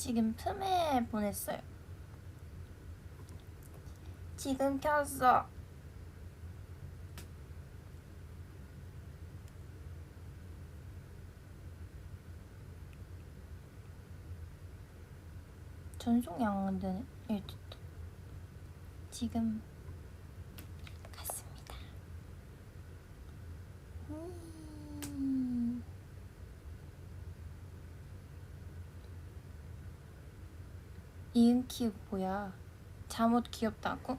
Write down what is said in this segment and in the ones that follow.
지금 품에 보냈어요. 지금 켰어. 전송이 안 되네. 됐다. 지금 갔습니다. 이응 키읔 뭐야? 잠옷 귀엽다고?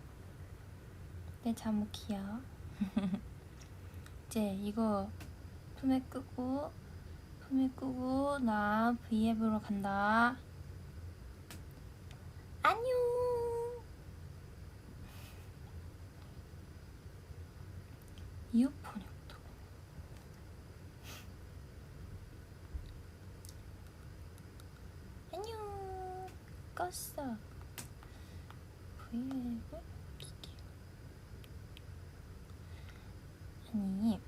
내 잠옷 귀여워. 이제 이거 품에 끄고 나 V앱으로 간다. 안녕. 이어폰이 없다고. 안녕. 껐어. V앱을 킬게요. 아니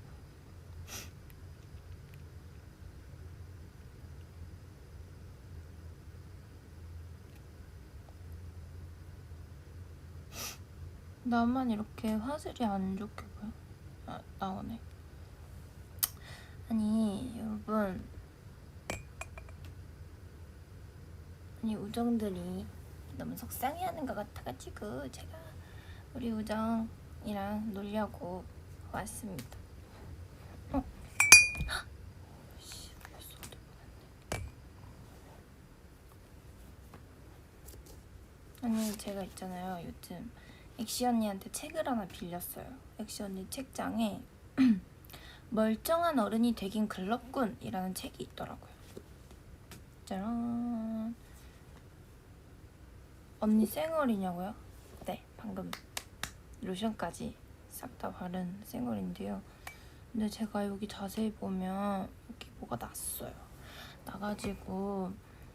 나만 이렇게 화질이 안 좋게 보여? 아, 나오네. 아니 여러분, 아니 우정들이 너무 속상해하는 것 같아가지고 제가 우리 우정이랑 놀려고 왔습니다. 아니 제가 있잖아요, 요즘 엑시 언니한테 책을 하나 빌렸어요. 엑시 언니 책장에 멀쩡한 어른이 되긴 글렀군 이라는 책이 있더라고요. 짜란. 언니 쌩얼이냐고요? 네, 방금 로션까지 싹 다 바른 쌩얼인데요. 근데 제가 여기 자세히 보면 여기 뭐가 났어요. 나가지고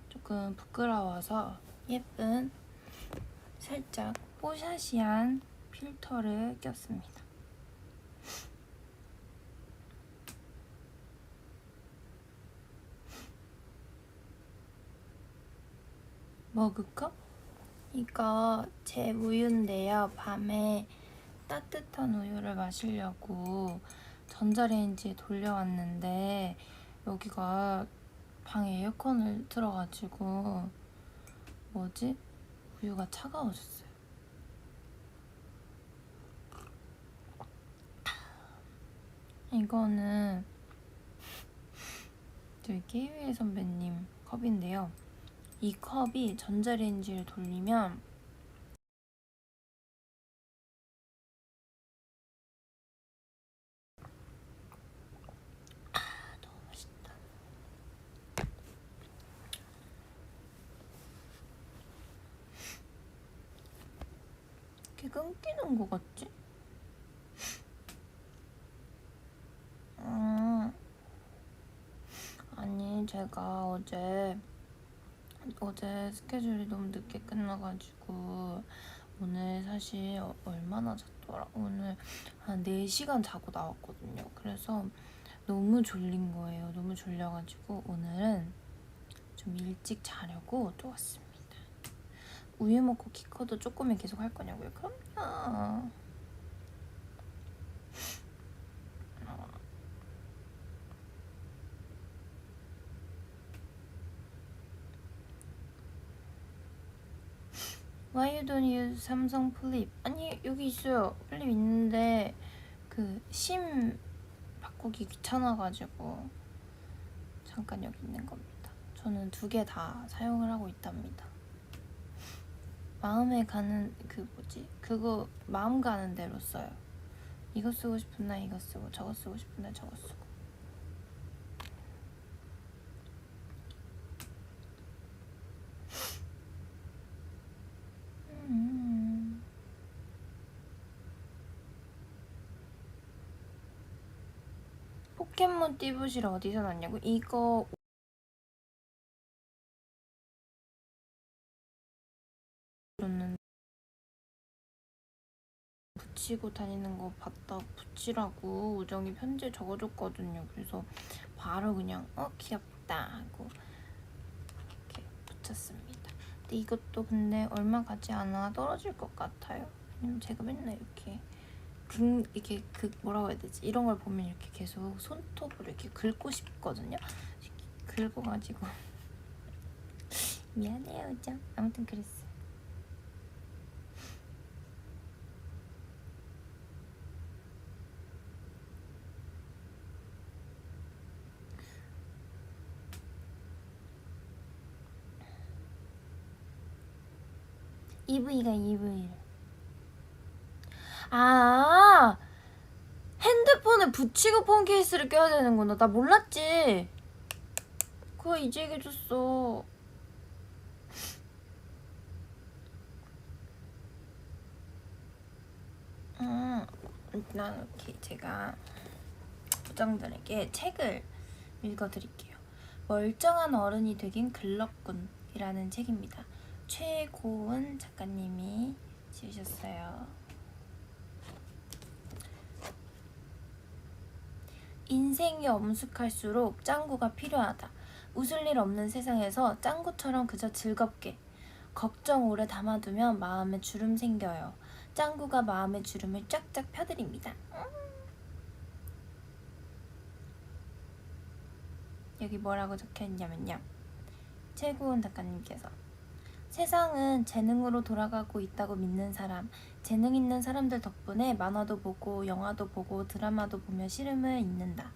조금 부끄러워서 예쁜 살짝 뽀샤시한 필터를 꼈습니다. 머그컵? 이거 제 우유인데요. 밤에 따뜻한 우유를 마시려고 전자레인지에 돌려왔는데 여기가 방에 에어컨을 틀어가지고 뭐지? 우유가 차가워졌어요. 이거는 저희 케이윌 선배님 컵인데요. 이 컵이 전자레인지를 돌리면 너무 맛있다. 이렇게 끊기는 거 같지? 아니 제가 어제 스케줄이 너무 늦게 끝나가지고 오늘 사실 얼마나 잤더라? 오늘 한 4시간 자고 나왔거든요. 그래서 너무 졸린 거예요. 너무 졸려가지고 오늘은 좀 일찍 자려고 또 왔습니다. 우유 먹고 키 커도 조금은 계속 할 거냐고요? 그럼요. Why you don't use 삼성 플립? 아니 여기 있어요. 플립 있는데 그 심 바꾸기 귀찮아가지고 잠깐 여기 있는 겁니다. 저는 2개 다 사용을 하고 있답니다. 마음에 가는 그 뭐지? 그거 마음 가는 대로 써요. 이거 쓰고 싶은 날 이거 쓰고 저거 쓰고 싶은 날 저거 쓰고. 포켓몬 띠부실 어디서 났냐고? 이거 붙이고 다니는 거 봤다 붙이라고 우정이 편지에 적어줬거든요. 그래서 바로 그냥 귀엽다 하고 이렇게 붙였습니다. 근데 이것도 근데 얼마 가지 않아 떨어질 것 같아요. 왜냐면 제가 맨날 이렇게 이게 뭐라고 해야 되지? 이런 걸 보면 이렇게 계속 손톱으로 이렇게 긁고 싶거든요. 긁어가지고 미안해요, 짱. 아무튼 그랬어요. EV가 EV를. 아, 핸드폰에 붙이고 폰 케이스를 껴야 되는구나. 나 몰랐지. 그거 이제 얘기해줬어. 일단 이렇게 제가 부장들에게 책을 읽어드릴게요. 멀쩡한 어른이 되긴 글렀군이라는 책입니다. 최고은 작가님이 지으셨어요. 인생이 엄숙할수록 짱구가 필요하다. 웃을 일 없는 세상에서 짱구처럼 그저 즐겁게 걱정 오래 담아두면 마음에 주름 생겨요. 짱구가 마음의 주름을 쫙쫙 펴드립니다. 여기 뭐라고 적혀있냐면요. 최고은 작가님께서 세상은 재능으로 돌아가고 있다고 믿는 사람, 재능 있는 사람들 덕분에 만화도 보고 영화도 보고 드라마도 보며 시름을 잊는다.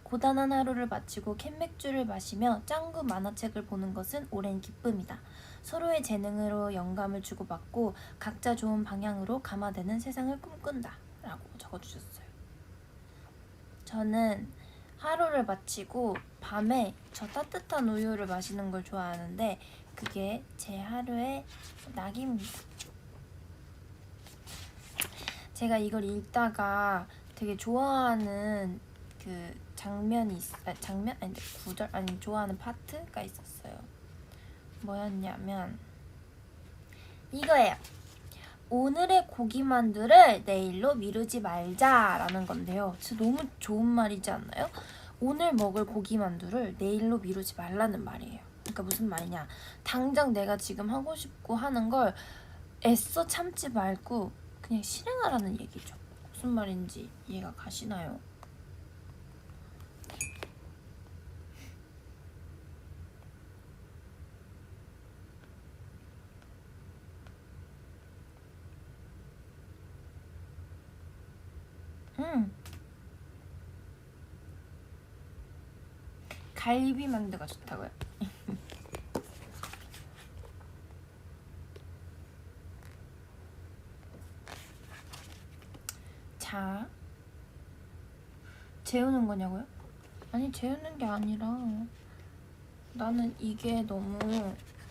고단한 하루를 마치고 캔맥주를 마시며 짱구 만화책을 보는 것은 오랜 기쁨이다. 서로의 재능으로 영감을 주고받고 각자 좋은 방향으로 감화되는 세상을 꿈꾼다 라고 적어주셨어요. 저는 하루를 마치고 밤에 저 따뜻한 우유를 마시는 걸 좋아하는데 그게 제 하루의 낙입니다. 제가 이걸 읽다가 되게 좋아하는 그 장면이 장면? 아니 구절? 아니 좋아하는 파트가 있었어요. 뭐였냐면 이거예요. 오늘의 고기만두를 내일로 미루지 말자라는 건데요. 진짜 너무 좋은 말이지 않나요? 오늘 먹을 고기만두를 내일로 미루지 말라는 말이에요. 그러니까 무슨 말이냐, 당장 내가 지금 하고 싶고 하는 걸 애써 참지 말고 그냥 실행하라는 얘기죠. 무슨 말인지 이해가 가시나요? 갈비만두가 좋다고요? 자, 재우는 거냐고요? 아니, 재우는 게 아니라 나는 이게 너무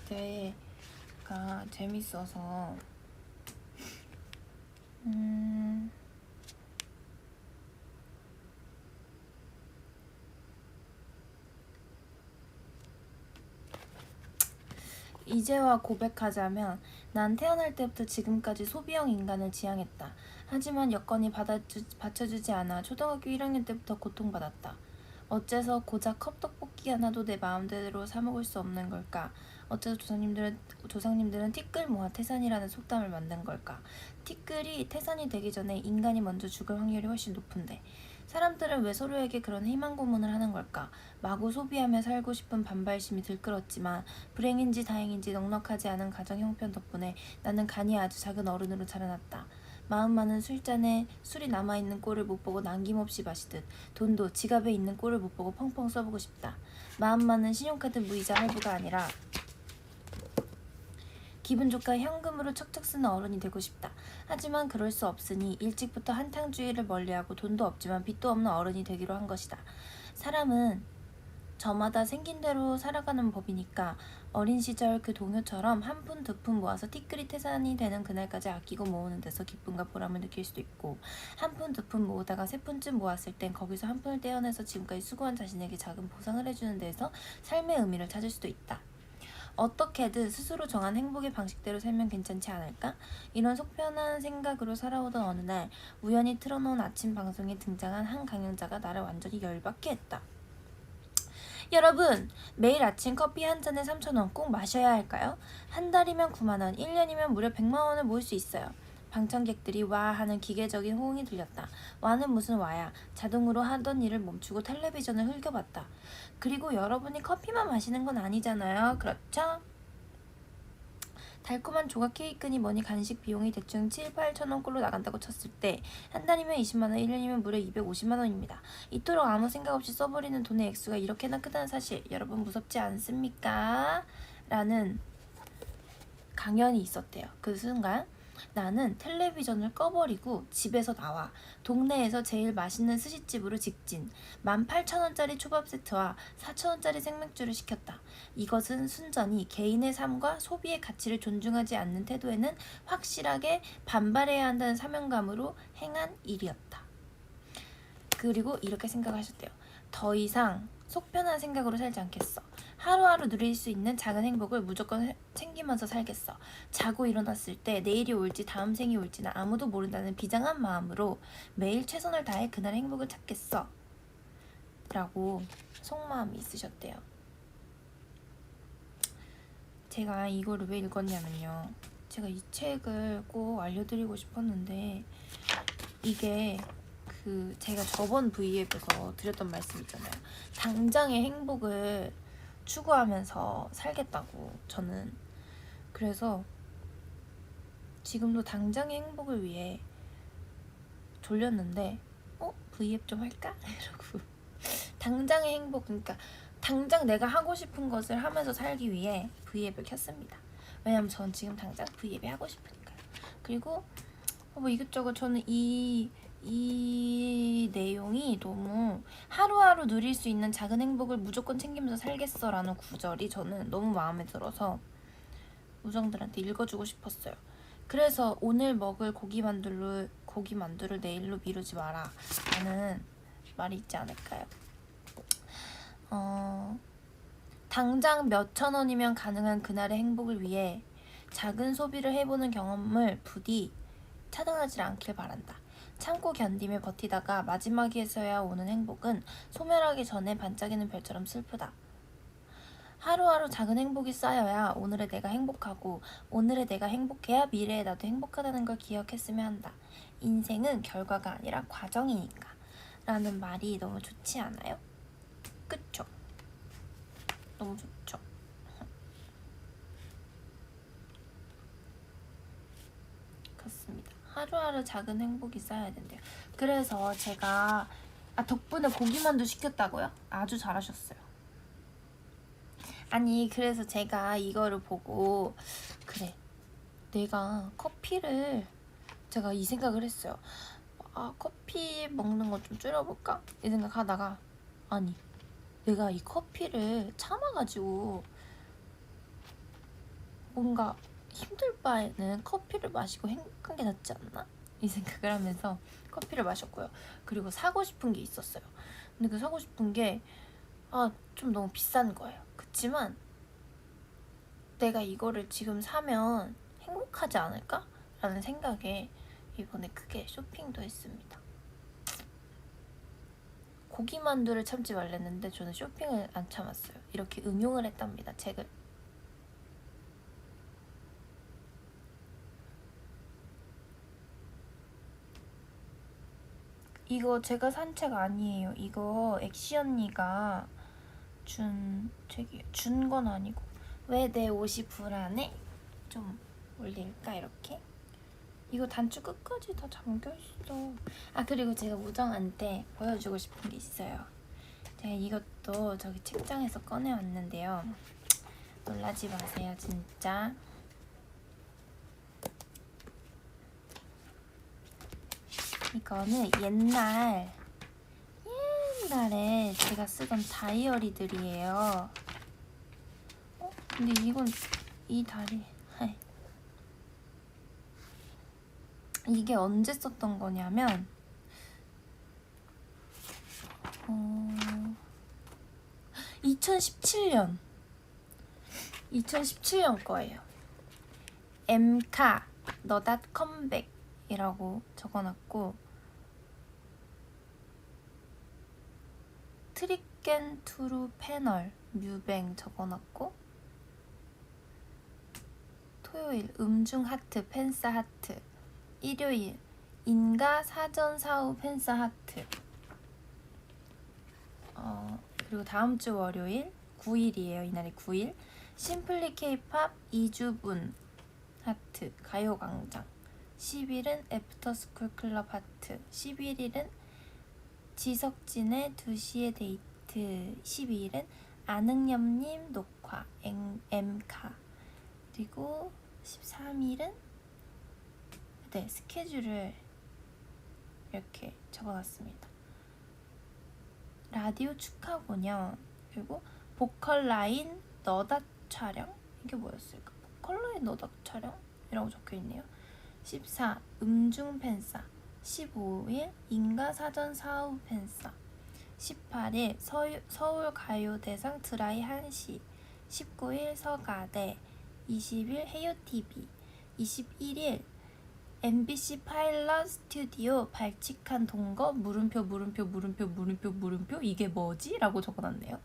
내가 재밌어서 이제와 고백하자면 난 태어날 때부터 지금까지 소비형 인간을 지향했다. 하지만 여건이 받쳐주지 않아 초등학교 1학년 때부터 고통받았다. 어째서 고작 컵떡볶이 하나도 내 마음대로 사먹을 수 없는 걸까? 어째서 조상님들은 티끌 모아 태산이라는 속담을 만든 걸까? 티끌이 태산이 되기 전에 인간이 먼저 죽을 확률이 훨씬 높은데 사람들은 왜 서로에게 그런 희망 고문을 하는 걸까? 마구 소비하며 살고 싶은 반발심이 들끓었지만 불행인지 다행인지 넉넉하지 않은 가정 형편 덕분에 나는 간이 아주 작은 어른으로 자라났다. 마음 많은 술잔에 술이 남아있는 꼴을 못 보고 남김없이 마시듯 돈도 지갑에 있는 꼴을 못 보고 펑펑 써보고 싶다. 마음 많은 신용카드 무이자 할부가 아니라 기분 좋게 현금으로 척척 쓰는 어른이 되고 싶다. 하지만 그럴 수 없으니 일찍부터 한탕주의를 멀리하고 돈도 없지만 빚도 없는 어른이 되기로 한 것이다. 사람은 저마다 생긴 대로 살아가는 법이니까 어린 시절 그 동요처럼 한 푼 두 푼 모아서 티끌이 태산이 되는 그날까지 아끼고 모으는 데서 기쁨과 보람을 느낄 수도 있고 한 푼 두 푼 모으다가 세 푼쯤 모았을 땐 거기서 한 푼을 떼어내서 지금까지 수고한 자신에게 작은 보상을 해주는 데서 삶의 의미를 찾을 수도 있다. 어떻게든 스스로 정한 행복의 방식대로 살면 괜찮지 않을까? 이런 속편한 생각으로 살아오던 어느 날 우연히 틀어놓은 아침 방송에 등장한 한 강연자가 나를 완전히 열받게 했다. 여러분, 매일 아침 커피 한 잔에 3,000원 꼭 마셔야 할까요? 한 달이면 9만원, 1년이면 무려 100만원을 모을 수 있어요. 방청객들이 와 하는 기계적인 호응이 들렸다. 와는 무슨 와야. 자동으로 하던 일을 멈추고 텔레비전을 흘겨봤다. 그리고 여러분이 커피만 마시는 건 아니잖아요. 그렇죠? 달콤한 조각 케이크니 뭐니 간식 비용이 대충 7, 8천원 꼴로 나간다고 쳤을 때 한 달이면 20만원, 1년이면 무려 250만원입니다. 이토록 아무 생각 없이 써버리는 돈의 액수가 이렇게나 크다는 사실 여러분 무섭지 않습니까? 라는 강연이 있었대요. 그 순간 나는 텔레비전을 꺼버리고 집에서 나와 동네에서 제일 맛있는 스시집으로 직진. 18,000원짜리 초밥 세트와 4,000원짜리 생맥주를 시켰다. 이것은 순전히 개인의 삶과 소비의 가치를 존중하지 않는 태도에는 확실하게 반발해야 한다는 사명감으로 행한 일이었다. 그리고 이렇게 생각하셨대요. 더 이상 속편한 생각으로 살지 않겠어. 하루하루 누릴 수 있는 작은 행복을 무조건 챙기면서 살겠어. 자고 일어났을 때 내일이 올지 다음 생이 올지는 아무도 모른다는 비장한 마음으로 매일 최선을 다해 그날의 행복을 찾겠어. 라고 속마음이 있으셨대요. 제가 이거를 왜 읽었냐면요. 제가 이 책을 꼭 알려드리고 싶었는데 이게 제가 저번 V앱에서 드렸던 말씀 있잖아요. 당장의 행복을 추구하면서 살겠다고 저는. 그래서 지금도 당장의 행복을 위해 졸렸는데 V앱 좀 할까? 이러고 당장의 행복, 그러니까 당장 내가 하고 싶은 것을 하면서 살기 위해 V앱을 켰습니다. 왜냐면 전 지금 당장 V앱이 하고 싶으니까요. 그리고 뭐 이것저것 저는 이 내용이 너무 하루하루 누릴 수 있는 작은 행복을 무조건 챙기면서 살겠어 라는 구절이 저는 너무 마음에 들어서 우정들한테 읽어주고 싶었어요. 그래서 오늘 먹을 고기 만두를 내일로 미루지 마라 라는 말이 있지 않을까요? 당장 몇천 원이면 가능한 그날의 행복을 위해 작은 소비를 해보는 경험을 부디 차단하지 않길 바란다. 참고 견디며 버티다가 마지막에서야 오는 행복은 소멸하기 전에 반짝이는 별처럼 슬프다. 하루하루 작은 행복이 쌓여야 오늘의 내가 행복하고 오늘의 내가 행복해야 미래의 나도 행복하다는 걸 기억했으면 한다. 인생은 결과가 아니라 과정이니까 라는 말이 너무 좋지 않아요? 그쵸? 너무 좋죠? 그렇습니다. 하루하루 작은 행복이 쌓여야 된대요. 그래서 제가 덕분에 고기만두 시켰다고요? 아주 잘하셨어요. 아니 그래서 제가 이거를 보고 그래 내가 커피를 제가 이 생각을 했어요. 커피 먹는 거 좀 줄여볼까? 이 생각하다가 아니 내가 이 커피를 참아가지고 뭔가 힘들 바에는 커피를 마시고 행복한 게 낫지 않나? 이 생각을 하면서 커피를 마셨고요. 그리고 사고 싶은 게 있었어요. 근데 그 사고 싶은 게 좀 너무 비싼 거예요. 그치만 내가 이거를 지금 사면 행복하지 않을까? 라는 생각에 이번에 크게 쇼핑도 했습니다. 고기만두를 참지 말랬는데 저는 쇼핑을 안 참았어요. 이렇게 응용을 했답니다, 책을. 이거 제가 산 책 아니에요. 이거 엑시 언니가 준 책이에요. 준 건 아니고. 왜 내 옷이 불안해? 좀 올릴까 이렇게? 이거 단추 끝까지 다 잠겨있어. 그리고 제가 우정한테 보여주고 싶은 게 있어요. 제가 이것도 저기 책장에서 꺼내왔는데요. 놀라지 마세요 진짜. 이거는 옛날에 제가 쓰던 다이어리들이에요. 근데 이건 이 다리 이게 언제 썼던 거냐면 2017년 거예요. 엠카 너닷 컴백이라고 적어놨고 스캔투루 패널 뮤뱅 적어놨고, 토요일 음중 하트 팬싸 하트, 일요일 인가 사전 사후 팬싸 하트, 그리고 다음 주 월요일 9일이에요. 이날이 9일 심플리 케이팝 이주분 하트 가요광장, 10일은 애프터스쿨 클럽 하트, 11일은 지석진의 2시의 데이트, 12일은 안흥엽님 녹화 M카, 그리고 13일은 스케줄을 이렇게 적어놨습니다. 라디오 축하 공연, 그리고 보컬 라인 너다 촬영, 이게 뭐였을까? 보컬 라인 너다 촬영이라고 적혀있네요. 14 음중 팬싸, 15일 인가 사전 사후 팬싸, 18일 서울 가요대상 드라이 1시, 19일 서가대, 20일 헤요TV, 21일 MBC 파일럿 스튜디오 발칙한 동거 물음표 이게 뭐지? 라고 적어놨네요.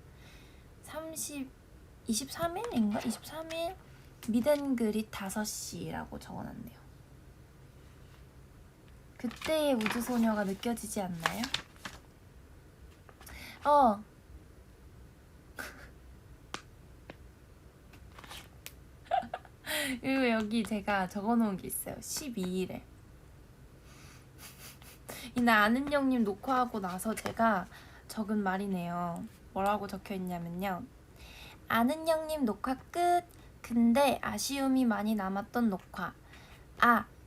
23일인가? 23일 미덴그릿 5시라고 적어놨네요. 그때의 우주소녀가 느껴지지 않나요? 그리고 여기 제가 적어놓은 게 있어요. 12일에 이날 아는형님 녹화하고 나서 제가 적은 말이네요. 뭐라고 적혀있냐면요, 아는형님 녹화 끝. 근데 아쉬움이 많이 남았던 녹화.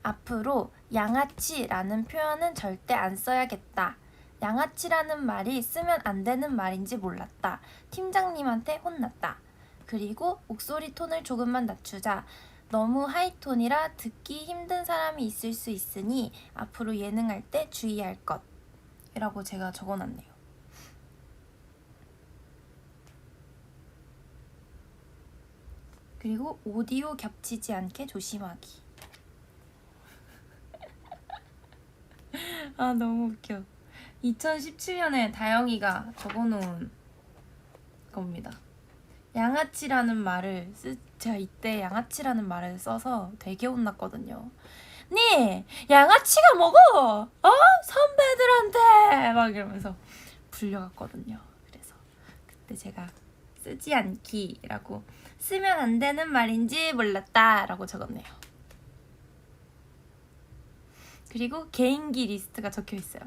앞으로 양아치라는 표현은 절대 안 써야겠다. 양아치라는 말이 쓰면 안 되는 말인지 몰랐다. 팀장님한테 혼났다. 그리고 목소리 톤을 조금만 낮추자. 너무 하이톤이라 듣기 힘든 사람이 있을 수 있으니 앞으로 예능할 때 주의할 것. 이라고 제가 적어놨네요. 그리고 오디오 겹치지 않게 조심하기. 너무 웃겨. 2017년에 다영이가 적어놓은 겁니다. 양아치라는 말을 제가 이때 양아치라는 말을 써서 되게 혼났거든요. 네 양아치가 뭐고? 선배들한테 막 이러면서 불려갔거든요. 그래서 그때 제가 쓰지 않기라고, 쓰면 안 되는 말인지 몰랐다 라고 적었네요. 그리고 개인기 리스트가 적혀 있어요.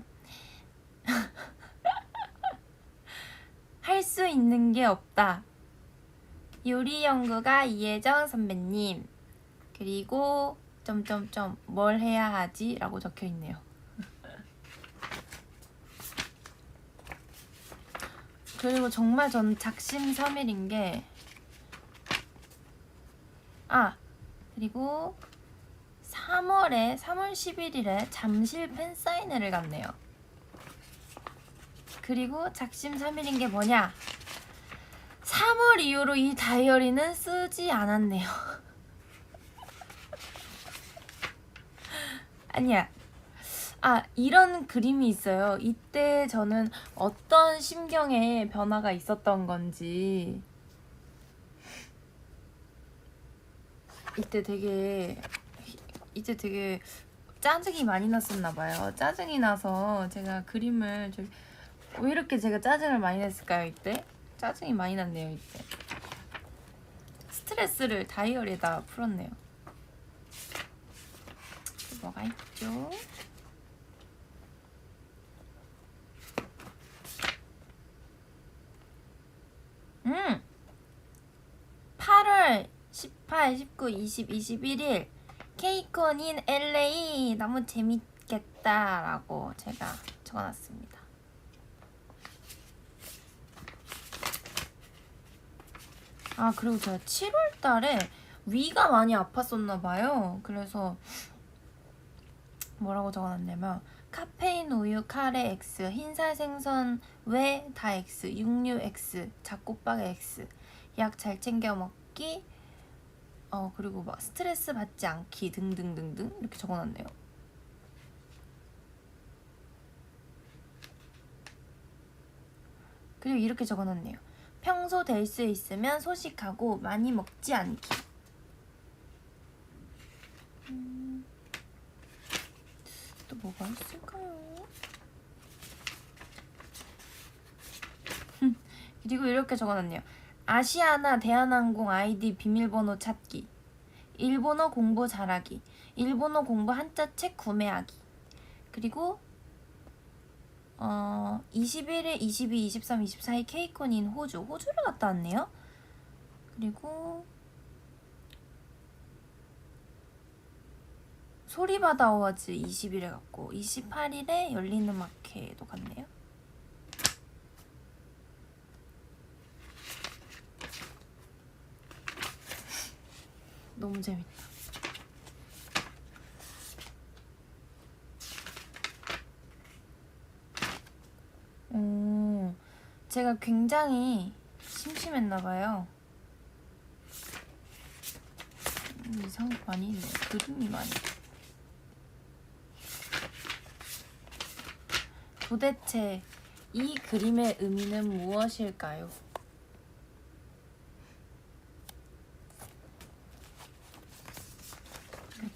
할 수 있는 게 없다. 요리연구가 이혜정 선배님. 그리고 뭘 해야 하지? 라고 적혀 있네요. 그리고 정말 전 작심삼일인 게, 그리고 3월 11일에 잠실 팬사인회를 갔네요. 그리고 작심삼일인 게 뭐냐? 3월 이후로 이 다이어리는 쓰지 않았네요. 아니야. 이런 그림이 있어요. 이때 저는 어떤 심경의 변화가 있었던 건지. 이때 되게 짜증이 많이 났었나 봐요. 짜증이 나서 제가 그림을 왜 이렇게 제가 짜증을 많이 냈을까요? 이때 짜증이 많이 났네요. 이때 스트레스를 다이어리에다 풀었네요. 뭐가 있죠? 8월 18, 19, 20, 21일 케이콘인 LA 너무 재밌겠다 라고 제가 적어놨습니다. 그리고 제가 7월달에 위가 많이 아팠었나봐요. 그래서 뭐라고 적어놨냐면, 카페인 우유 카레 X, 흰살 생선 외 다 X, 육류 X, 잡곡밥 X, 약 잘 챙겨 먹기, 그리고 막 스트레스 받지 않기 등등등등 이렇게 적어놨네요. 그리고 이렇게 적어놨네요. 평소 될 수 있으면 소식하고 많이 먹지 않기. 또 뭐가 있을까요? 그리고 이렇게 적어놨네요. 아시아나 대한항공 아이디 비밀번호 찾기, 일본어 공부 잘하기, 일본어 공부 한자 책 구매하기. 그리고 21일, 22, 23, 24일 케이콘인 호주를 갔다 왔네요. 그리고 소리바다 어워즈 20일에 갔고 28일에 열린음악회도 갔네요. 너무 재밌다. 제가 굉장히 심심했나봐요. 이상하게 많이 있네. 그림이 많이. 도대체 이 그림의 의미는 무엇일까요?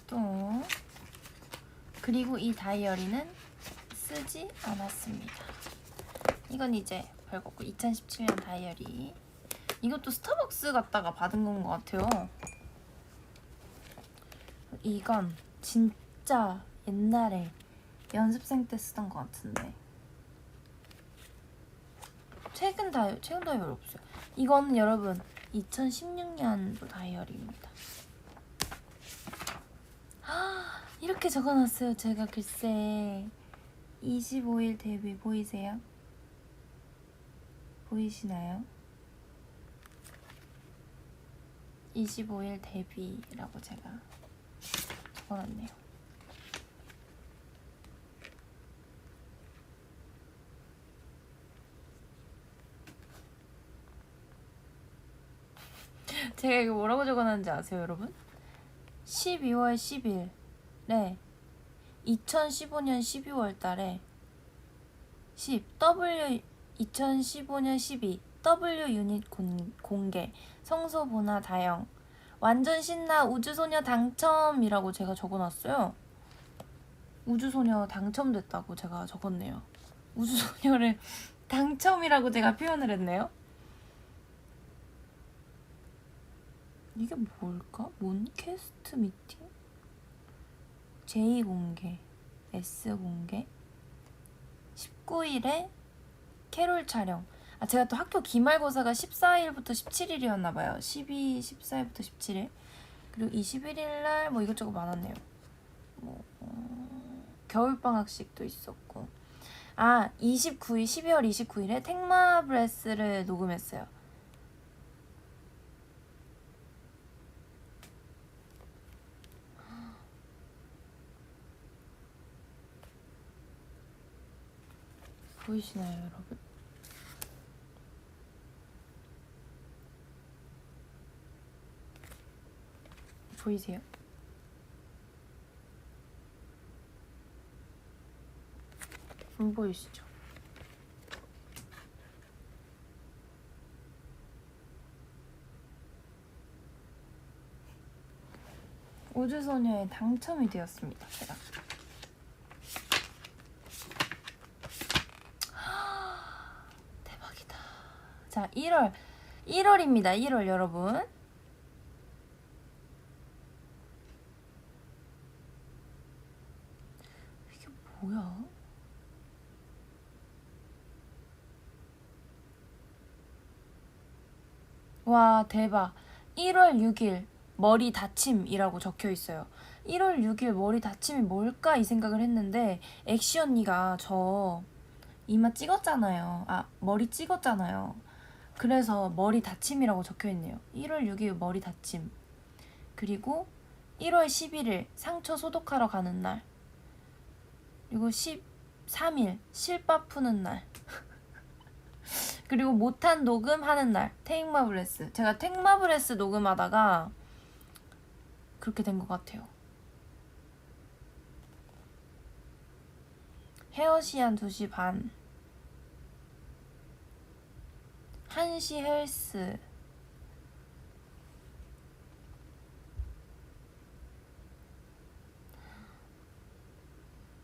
또 그리고 이 다이어리는 쓰지 않았습니다. 이건 이제 별거고 2017년 다이어리. 이것도 스타벅스 갔다가 받은 건 것 같아요. 이건 진짜 옛날에 연습생 때 쓰던 것 같은데 최근 다이어리 없어요. 이거는 여러분 2016년도 다이어리입니다. 이렇게 적어놨어요. 제가 글쎄 25일 데뷔 보이세요? 보이시나요? 25일 데뷔라고 제가 적어놨네요. 제가 이거 뭐라고 적어놨는지 아세요, 여러분? 12월 10일 네 2015년 12월 달에 2015년 12 W 유닛 공개 성소보나 다영 완전 신나 우주소녀 당첨이라고 제가 적어놨어요. 우주소녀 당첨됐다고 제가 적었네요. 우주소녀를 당첨이라고 제가 표현을 했네요. 이게 뭘까? 몬캐스트 미팅? J 공개, S 공개, 19일에 캐롤 촬영. 제가 또 학교 기말고사가 14일부터 17일이었나봐요. 14일부터 17일. 그리고 21일날 뭐 이것저것 많았네요. 겨울방학식도 있었고. 12월 29일에 택마브레스를 녹음했어요. 보이시나요, 여러분? 보이세요? 안 보이시죠? 우주소녀에 당첨이 되었습니다, 제가. 대박이다. 자, 1월입니다. 1월 여러분. 이게 뭐야? 와, 대박. 1월 6일 머리 다침이라고 적혀 있어요. 1월 6일 머리 다침이 뭘까 이 생각을 했는데 엑시 언니가 저 이마 찍었잖아요. 머리 찍었잖아요. 그래서 머리 다침이라고 적혀 있네요. 1월 6일 머리 다침. 그리고 1월 11일 상처 소독하러 가는 날. 그리고 13일 실밥 푸는 날. 그리고 못한 녹음하는 날. 테이크마블레스. 제가 테이크마블레스 녹음하다가 그렇게 된 것 같아요. 헤어시 한 2시 반. MC 헬스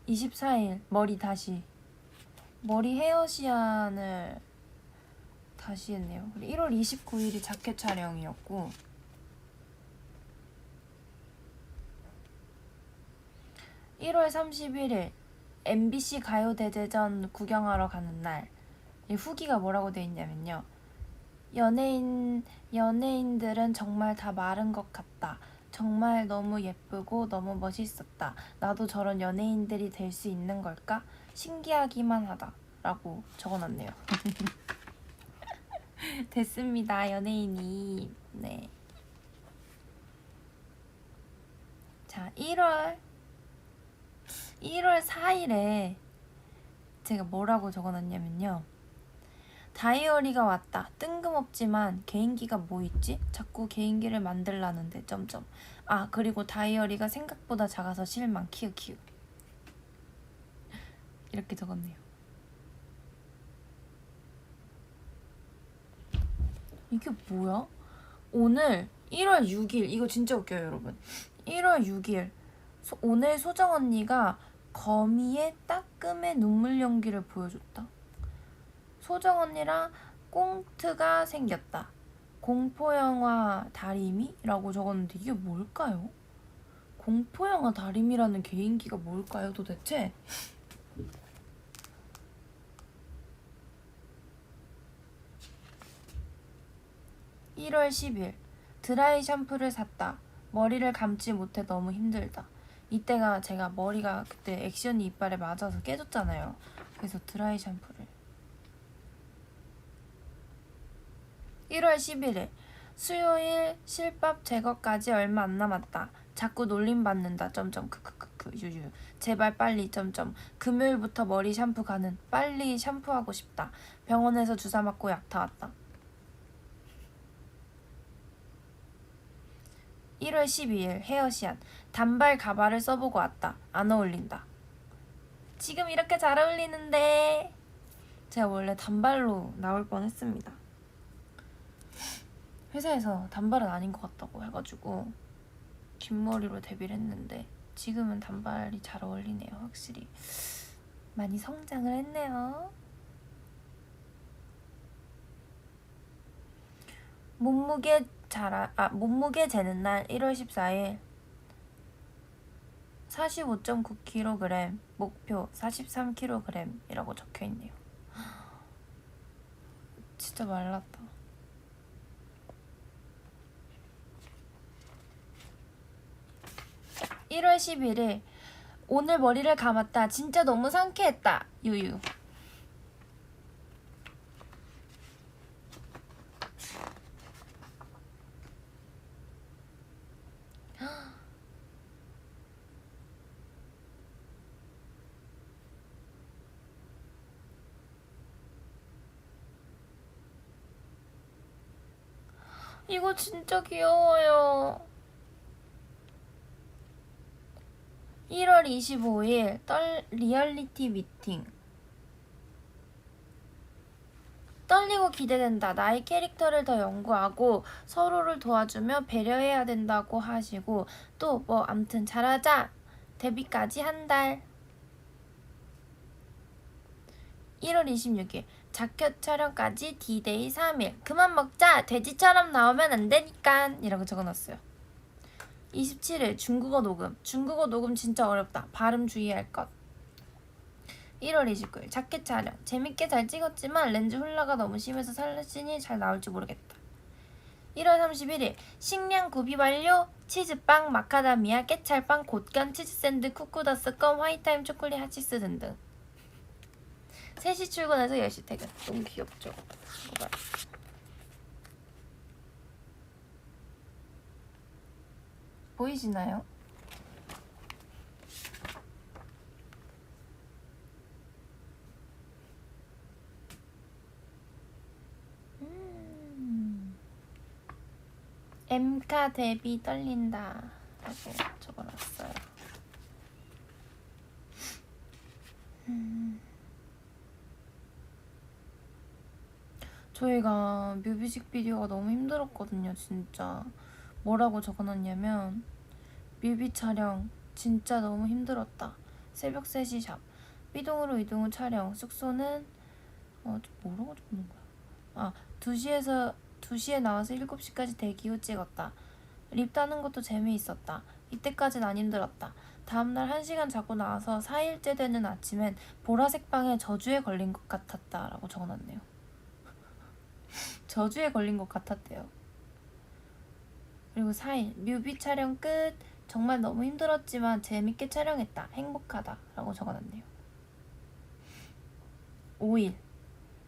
24일 머리 헤어시안을 다시 했네요. 그리고 1월 29일이 자켓 촬영이었고 1월 31일 MBC 가요대제전 구경하러 가는 날. 이 후기가 뭐라고 돼 있냐면요. 연예인들은 정말 다 마른 것 같다. 정말 너무 예쁘고 너무 멋있었다. 나도 저런 연예인들이 될 수 있는 걸까? 신기하기만 하다. 라고 적어놨네요. 됐습니다. 연예인이. 네. 자, 1월 4일에 제가 뭐라고 적어놨냐면요. 다이어리가 왔다. 뜬금없지만 개인기가 뭐 있지? 자꾸 개인기를 만들라는데 점점. 아, 그리고 다이어리가 생각보다 작아서 실망. 키읔키읔. 이렇게 적었네요. 이게 뭐야? 오늘 1월 6일 이거 진짜 웃겨요, 여러분. 1월 6일 오늘 소정 언니가 거미의 따끔의 눈물 연기를 보여줬다. 소정 언니랑 꽁트가 생겼다. 공포영화 다리미라고 적었는데 이게 뭘까요? 공포영화 다리미라는 개인기가 뭘까요, 도대체? (1월 10일) 드라이 샴푸를 샀다. 머리를 감지 못해 너무 힘들다. 이때가 제가 머리가 그때 액션이 이빨에 맞아서 깨졌잖아요. 그래서 드라이 샴푸를. 1월 11일 수요일 실밥 제거까지 얼마 안 남았다. 자꾸 놀림받는다. 크크크크 유유. 제발 빨리 금요일부터 머리 샴푸 가는. 빨리 샴푸하고 싶다. 병원에서 주사 맞고 약 다 왔다. 1월 12일 헤어시안. 단발 가발을 써보고 왔다. 안 어울린다. 지금 이렇게 잘 어울리는데. 제가 원래 단발로 나올 뻔했습니다. 회사에서 단발은 아닌 것 같다고 해가지고 긴 머리로 데뷔를 했는데 지금은 단발이 잘 어울리네요. 확실히 많이 성장을 했네요. 몸무게 재는 날 1월 14일 45.9kg, 목표 43kg이라고 적혀있네요. 진짜 말랐다. 1월 11일 오늘 머리를 감았다. 진짜 너무 상쾌했다. 유유. 이거 진짜 귀여워요. 1월 25일 리얼리티 미팅. 떨리고 기대된다. 나의 캐릭터를 더 연구하고 서로를 도와주며 배려해야 된다고 하시고 또 뭐 암튼 잘하자. 데뷔까지 한 달. 1월 26일 자켓 촬영까지 D-Day 3일. 그만 먹자. 돼지처럼 나오면 안 되니까. 이라고 적어놨어요. 27일 중국어 녹음. 중국어 녹음 진짜 어렵다. 발음 주의할 것. 1월 29일 자켓 촬영. 재밌게 잘 찍었지만 렌즈 훌라가 너무 심해서 사진이 잘 나올지 모르겠다. 1월 31일 식량 구비 완료. 치즈빵, 마카다미아, 깨찰빵, 곶감, 치즈샌드, 쿠쿠다스 껌, 화이타임 초콜릿 하치스 등등. 3시 출근해서 10시 퇴근. 너무 귀엽죠? 봐봐요. 보이시나요? 엠카 데뷔 떨린다 라고 적어놨어요. 저희가 뮤비식비디오가 너무 힘들었거든요. 진짜 뭐라고 적어놨냐면 뮤비 촬영 진짜 너무 힘들었다. 새벽 3시 샵 B동으로 이동 후 촬영 숙소는 뭐라고 적는 거야? 2시에 나와서 7시까지 대기 후 찍었다. 립 따는 것도 재미있었다. 이때까진 안 힘들었다. 다음날 1시간 자고 나와서 4일째 되는 아침엔 보라색 방에 저주에 걸린 것 같았다 라고 적어놨네요. 저주에 걸린 것 같았대요. 그리고 4일 뮤비 촬영 끝. 정말 너무 힘들었지만 재밌게 촬영했다. 행복하다 라고 적어놨네요. 5일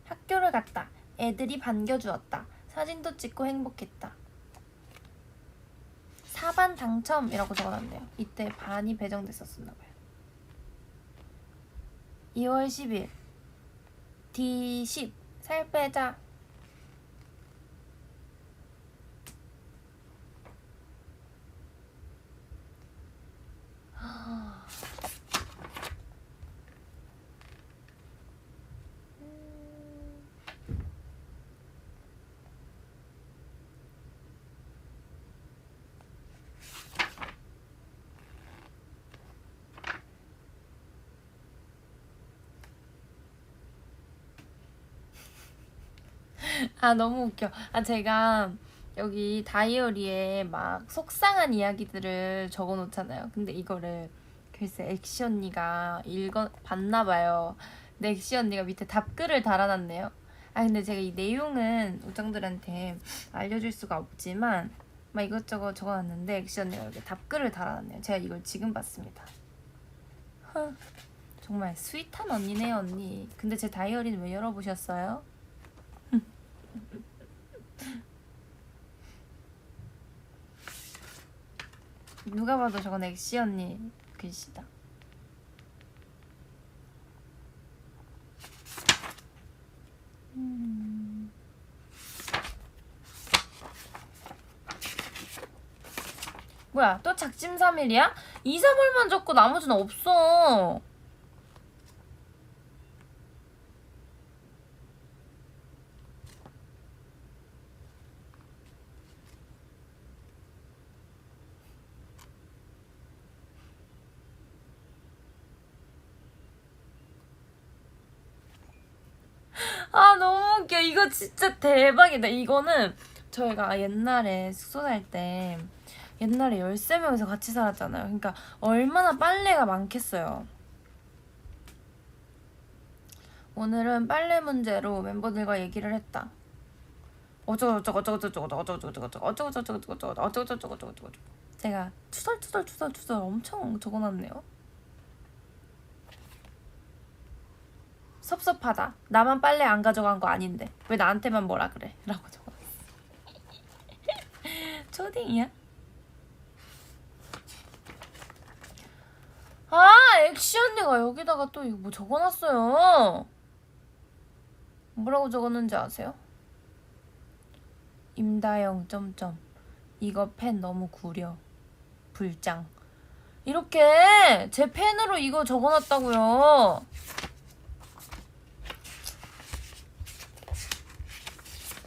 학교를 갔다. 애들이 반겨주었다. 사진도 찍고 행복했다. 4반 당첨이라고 적어놨네요. 이때 반이 배정됐었나봐요. 2월 10일 D10 살 빼자. 너무 웃겨. 제가 여기 다이어리에 막 속상한 이야기들을 적어 놓잖아요. 근데 이거를 글쎄 엑시 언니가 봤나봐요. 근데 엑시 언니가 밑에 답글을 달아놨네요. 근데 제가 이 내용은 우정들한테 알려줄 수가 없지만 막 이것저것 적어놨는데 엑시 언니가 여기 답글을 달아놨네요. 제가 이걸 지금 봤습니다. 정말 스윗한 언니네요, 언니. 근데 제 다이어리는 왜 열어보셨어요? 누가 봐도 저건 엑시 언니 글씨다. 뭐야, 또 작심삼일이야? 2, 3월만 적고 나머지는 없어. 너무 웃겨. 이거 진짜 대박이다. 이거는 저희가 옛날에 숙소 살 때 옛날에 13명이서 같이 살았잖아요. 그러니까 얼마나 빨래가 많겠어요. 오늘은 빨래 문제로 멤버들과 얘기를 했다. 어쩌고저쩌고 제가 투덜 엄청 적어놨네요. 섭섭하다. 나만 빨래 안 가져간 거 아닌데 왜 나한테만 뭐라 그래? 라고 적어놨어. 초딩이야? 엑시 언니가 여기다가 또 이거 뭐 적어놨어요. 뭐라고 적었는지 아세요? 임다영 점점 이거 펜 너무 구려 불짱. 이렇게 제 펜으로 이거 적어놨다고요.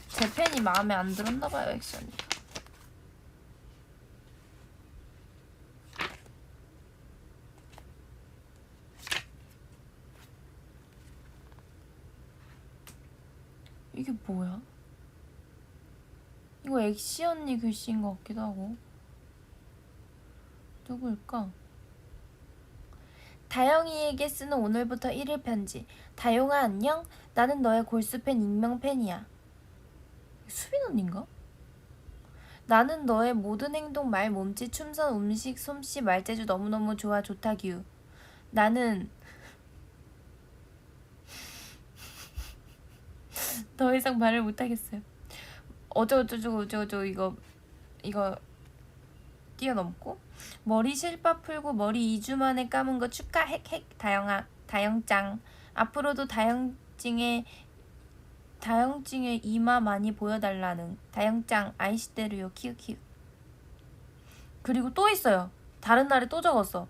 제 펜이 마음에 안 들었나봐요, 엑시 언니가. 이게 뭐야? 이거 엑시 언니 글씨인 것 같기도 하고. 누구일까? 다영이에게 쓰는 오늘부터 1일 편지. 다영아 안녕? 나는 너의 골수팬 익명팬이야. 수빈 언니인가? 나는 너의 모든 행동, 말, 몸짓, 춤선, 음식, 솜씨, 말재주 너무너무 좋아. 좋다규. 나는 더 이상 말을 못하겠어요. 어쩌고 이거 뛰어넘고 머리 실밥 풀고 머리 2주 만에 감은 거 축하 핵 다영아 다영짱. 앞으로도 다영찡의 이마 많이 보여달라는 다영짱 아이시대루요 키우키우. 그리고 또 있어요. 다른 날에 또 적었어.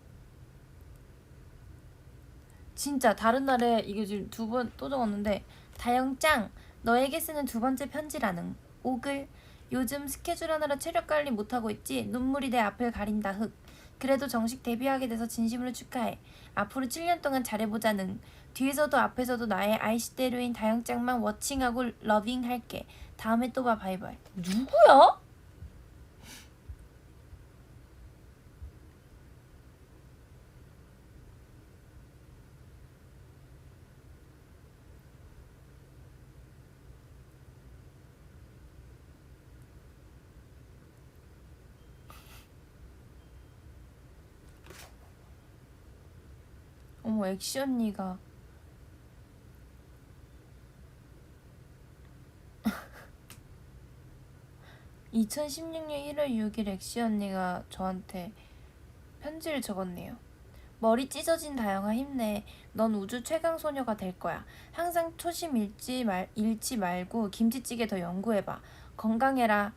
진짜 다른 날에 이게 지금 2번 또 적었는데 다영짱 너에게 쓰는 두 번째 편지라는 오글. 요즘 스케줄 하느라 체력 관리 못하고 있지. 눈물이 내 앞을 가린다. 흑. 그래도 정식 데뷔하게 돼서 진심으로 축하해. 앞으로 7년 동안 잘해보자는. 뒤에서도 앞에서도 나의 아이시대로인 다영짱만 워칭하고 러빙할게. 다음에 또 봐. 바이바이. 누구야? 어머, 엑시 언니가 2016년 1월 6일 엑시 언니가 저한테 편지를 적었네요. 머리 찢어진 다영아 힘내. 넌 우주 최강 소녀가 될 거야. 항상 초심 잃지 말고 김치찌개 더 연구해봐. 건강해라.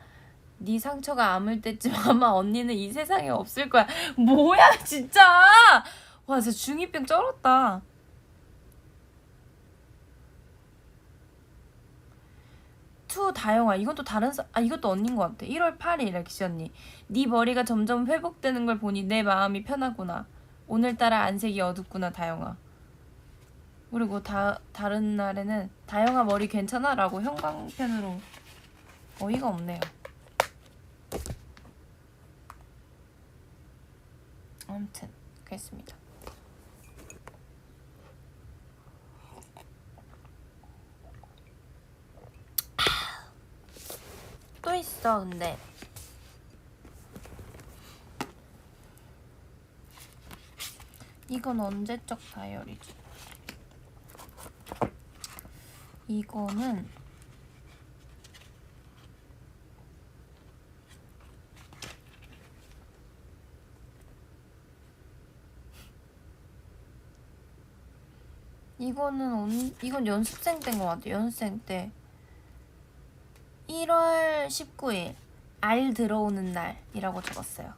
네 상처가 아물 때쯤 아마 언니는 이 세상에 없을 거야. 뭐야 진짜. 와 진짜 중2병 쩔었다. 투 다영아 이건 또 다른 이것도 언니인 것 같아. 1월 8일 엑시 언니. 네 머리가 점점 회복되는 걸 보니 내 마음이 편하구나. 오늘따라 안색이 어둡구나 다영아. 그리고 다른 날에는 다영아 머리 괜찮아? 라고 형광펜으로. 어이가 없네요. 아무튼 그랬습니다. 또 있어 근데 이건 언제적 다이어리지? 이거는 이건 연습생 때인 것 같아. 연습생 때 1월 19일 알 들어오는 날이라고 적었어요.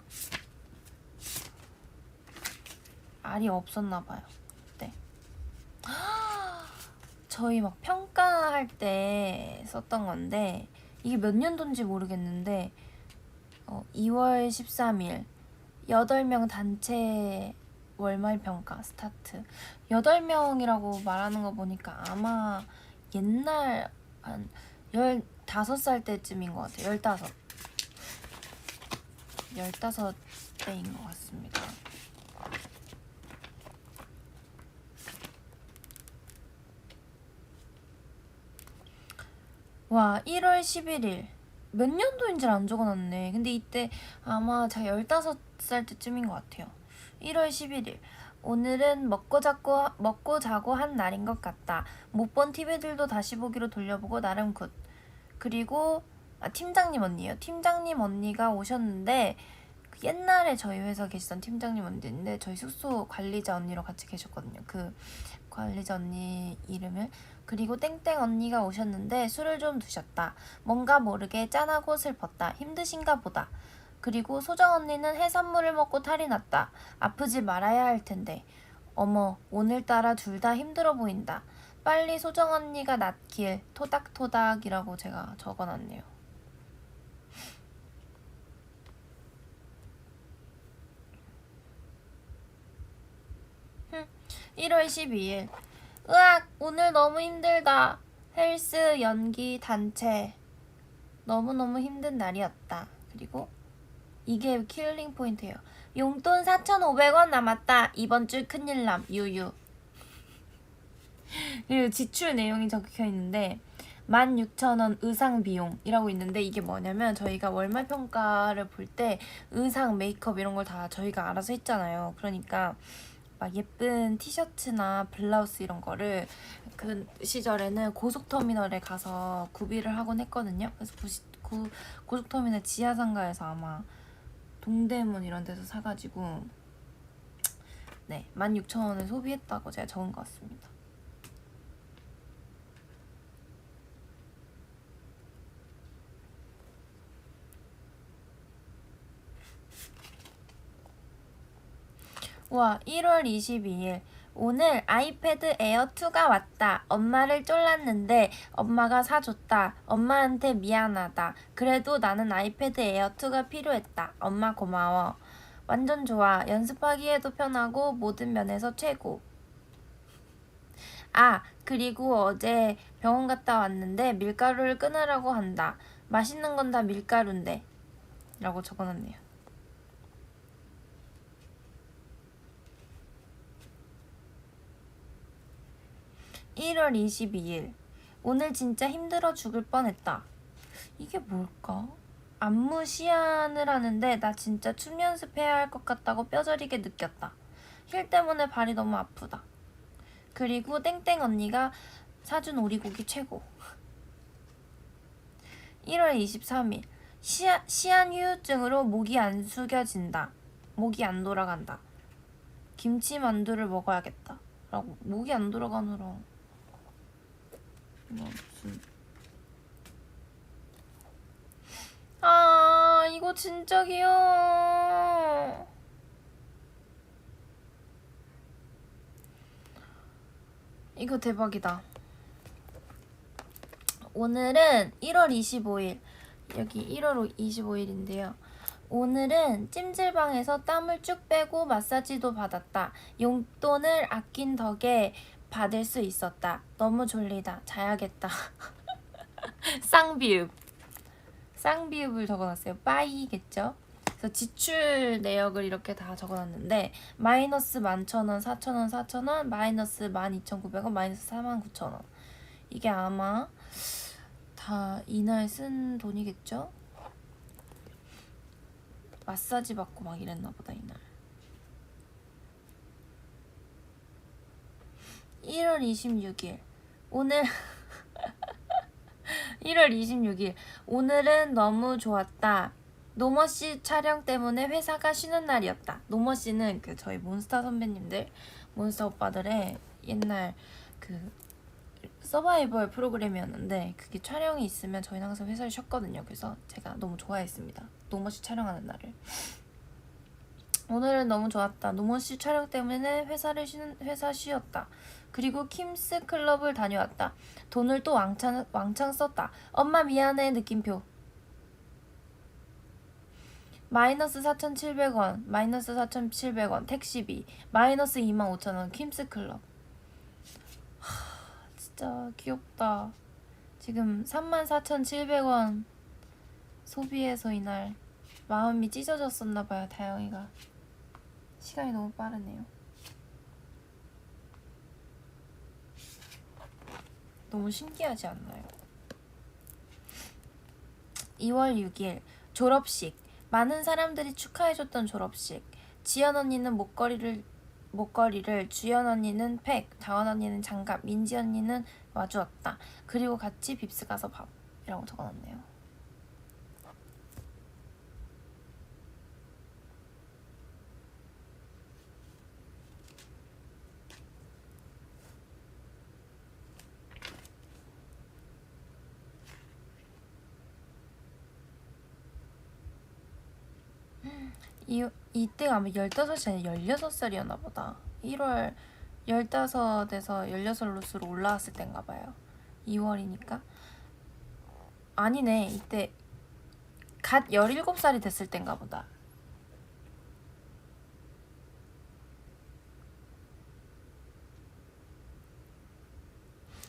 알이 없었나 봐요. 그때 저희 막 평가할 때 썼던 건데 이게 몇 년도인지 모르겠는데 2월 13일 8명 단체 월말 평가 스타트. 8명이라고 말하는 거 보니까 아마 옛날 한 15살 때쯤인 것 같아요. 15대인 것 같습니다. 와 1월 11일 몇 년도인지 안 적어놨네. 근데 이때 아마 제가 15살 때쯤인 것 같아요. 1월 11일 오늘은 먹고 자고 한 날인 것 같다. 못 본 TV들도 다시 보기로 돌려보고 나름 굿. 그리고 팀장님 언니예요. 팀장님 언니가 오셨는데 그 옛날에 저희 회사 계시던 팀장님 언니인데 저희 숙소 관리자 언니로 같이 계셨거든요. 그 관리자 언니 이름을. 그리고 땡땡 언니가 오셨는데 술을 좀 드셨다. 뭔가 모르게 짠하고 슬펐다. 힘드신가 보다. 그리고 소정 언니는 해산물을 먹고 탈이 났다. 아프지 말아야 할 텐데. 어머 오늘따라 둘 다 힘들어 보인다. 빨리 소정 언니가 낫길 토닥토닥이라고 제가 적어놨네요. 1월 12일 으악 오늘 너무 힘들다. 헬스 연기 단체 너무너무 힘든 날이었다. 그리고 이게 킬링 포인트예요. 용돈 4,500원 남았다. 이번 주 큰일남 유유. 그리고 지출 내용이 적혀 있는데 16,000원 의상 비용이라고 있는데 이게 뭐냐면 저희가 월말 평가를 볼 때 의상, 메이크업 이런 걸 다 저희가 알아서 했잖아요. 그러니까 막 예쁜 티셔츠나 블라우스 이런 거를 그 시절에는 고속터미널에 가서 구비를 하곤 했거든요. 그래서 고속터미널 지하상가에서 아마 동대문 이런 데서 사가지고 네 16,000원을 소비했다고 제가 적은 것 같습니다. 와, 1월 22일. 오늘 아이패드 에어2가 왔다. 엄마를 쫄랐는데 엄마가 사줬다. 엄마한테 미안하다. 그래도 나는 아이패드 에어2가 필요했다. 엄마 고마워. 완전 좋아. 연습하기에도 편하고 모든 면에서 최고. 아, 그리고 어제 병원 갔다 왔는데 밀가루를 끊으라고 한다. 맛있는 건 다 밀가루인데. 라고 적어놨네요. (1월 22일) 오늘 진짜 힘들어 죽을 뻔했다. 이게 뭘까? 안무 시안을 하는데 나 진짜 춤 연습해야 할 것 같다고 뼈저리게 느꼈다. 힐 때문에 발이 너무 아프다. 그리고 땡땡 언니가 사준 오리고기 최고. 1월 23일 시안 후유증으로 목이 안 숙여진다. 목이 안 돌아간다. 김치만두를 먹어야겠다. 라고. 목이 안 돌아가느라 무슨. 아, 이거 진짜 귀여워. 이거 대박이다. 오늘은 1월 25일. 여기 1월 25일인데요. 오늘은 찜질방에서 땀을 쭉 빼고 마사지도 받았다. 용돈을 아낀 덕에 받을 수 있었다. 너무 졸리다. 자야겠다. 쌍비읍을 적어놨어요. 빠이겠죠? 그래서 지출 내역을 이렇게 다 적어놨는데 마이너스 11,000원, 4,000원, 4,000원, 마이너스 12,900원, 마이너스 49,000원. 이게 아마 다 이날 쓴 돈이겠죠? 마사지 받고 막 이랬나 보다 이날. 1월 26일 오늘 1월 26일 오늘은 너무 좋았다. 노머씨 촬영 때문에 회사가 쉬는 날이었다. 노머씨는 그 저희 몬스타 선배님들, 몬스타 오빠들의 옛날 그 서바이벌 프로그램이었는데 그게 촬영이 있으면 저희는 항상 회사를 쉬었거든요. 그래서 제가 너무 좋아했습니다. 노머씨 촬영하는 날을. 오늘은 너무 좋았다. 노머씨 촬영 때문에 회사 쉬었다. 그리고 킴스 클럽을 다녀왔다. 돈을 또 왕창 썼다. 엄마 미안해 느낌표. 마이너스 4,700원, 마이너스 4,700원 택시비, 마이너스 25,000원 킴스 클럽. 진짜 귀엽다. 지금 34,700원 소비해서 이날 마음이 찢어졌었나봐요. 다영이가. 시간이 너무 빠르네요. 너무 신기하지 않나요? 2월 6일 졸업식. 많은 사람들이 축하해줬던 졸업식. 지연 언니는 목걸이를, 주연 언니는 팩, 다원 언니는 장갑, 민지 언니는 와주었다. 그리고 같이 빕스 가서 밥이라고 적어놨네요. 이때가 아마 15살 아니라 16살이었나 보다. 1월 15에서 16로스로 올라왔을 땐가 봐요. 2월이니까. 아니네. 이때 갓 17살이 됐을 땐가 보다.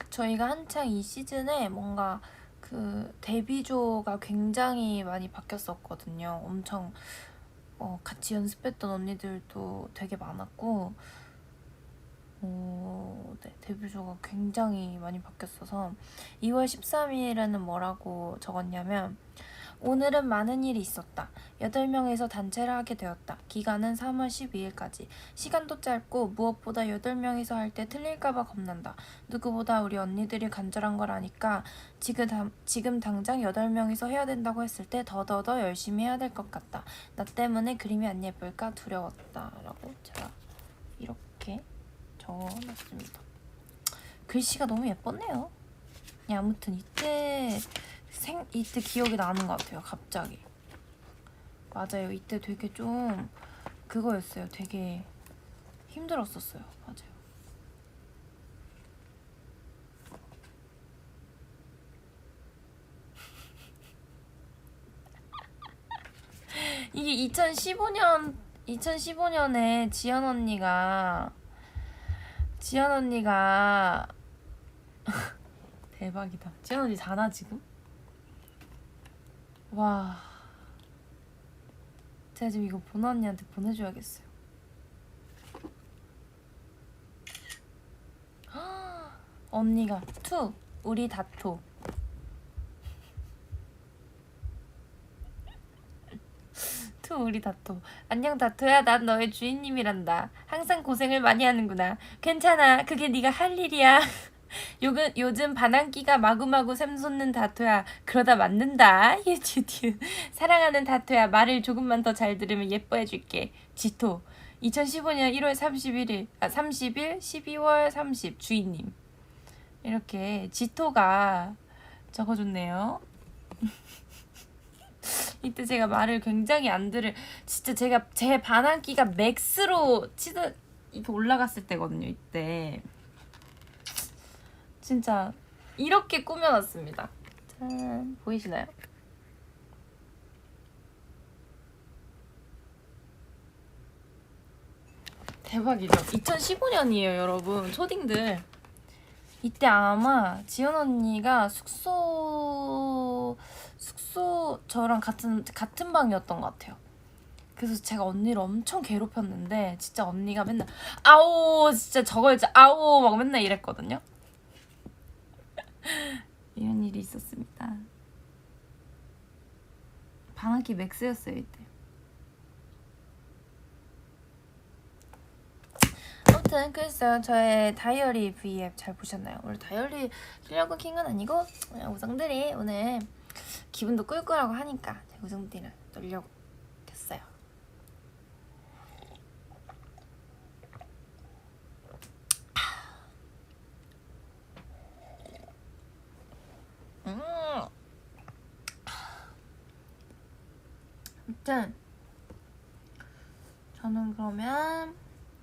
저희가 한창 이 시즌에 뭔가 그 데뷔조가 굉장히 많이 바뀌었었거든요. 엄청 같이 연습했던 언니들도 되게 많았고 네, 데뷔조가 굉장히 많이 바뀌었어서 2월 13일에는 뭐라고 적었냐면 오늘은 많은 일이 있었다. 8명에서 단체를 하게 되었다. 기간은 3월 12일까지. 시간도 짧고 무엇보다 8명이서 할 때 틀릴까봐 겁난다. 누구보다 우리 언니들이 간절한 걸 아니까 지금 당장 8명이서 해야 된다고 했을 때 더더더 열심히 해야 될 것 같다. 나 때문에 그림이 안 예쁠까 두려웠다. 라고 제가 이렇게 적어놨습니다. 글씨가 너무 예뻤네요. 아무튼 이때 기억이 나는 것 같아요. 갑자기. 맞아요. 이때 되게 좀 그거였어요. 되게 힘들었었어요. 맞아요. 이게 2015년에 지연 언니가 대박이다. 지연 언니 자나 지금? 와, 제가 지금 이거 보나 언니한테 보내줘야겠어요. 언니가 투 우리 다토. 투 우리 다토. 안녕 다토야, 난 너의 주인님이란다. 항상 고생을 많이 하는구나. 괜찮아, 그게 네가 할 일이야. 요즘 반항기가 마구마구 샘솟는 다토야. 그러다 맞는다. 유튜브. 사랑하는 다토야, 말을 조금만 더 잘 들으면 예뻐해줄게. 지토. 2015년 1월 31일 30일 12월 30 주인님. 이렇게 지토가 적어줬네요. 이때 제가 말을 굉장히 안 들을, 진짜 제가 제 반항기가 맥스로 이렇게 올라갔을 때거든요. 이때 진짜 이렇게 꾸며놨습니다. 짠, 보이시나요? 대박이죠? 2015년이에요 여러분. 초딩들. 이때 아마 지연 언니가 숙소 저랑 같은 방이었던 것 같아요. 그래서 제가 언니를 엄청 괴롭혔는데 진짜 언니가 맨날 아오, 진짜 저걸 진짜 아오 막 맨날 이랬거든요. 이런 일이 있었습니다. 반항기 맥스였어요 이때. 아무튼 그랬어요. 저의 다이어리 V앱 잘 보셨나요? 원래 다이어리 키려고 킨 건 아니고 우성들이 오늘 기분도 꿀꿀하고 하니까 제가 우성들이랑 놀려고 켰어요. 아무튼 저는 그러면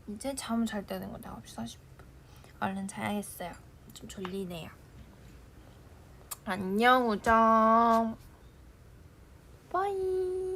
이제 잠을 잘 때 되는 건데 9시 40분. 얼른 자야겠어요. 좀 졸리네요. 안녕 우정. 빠이.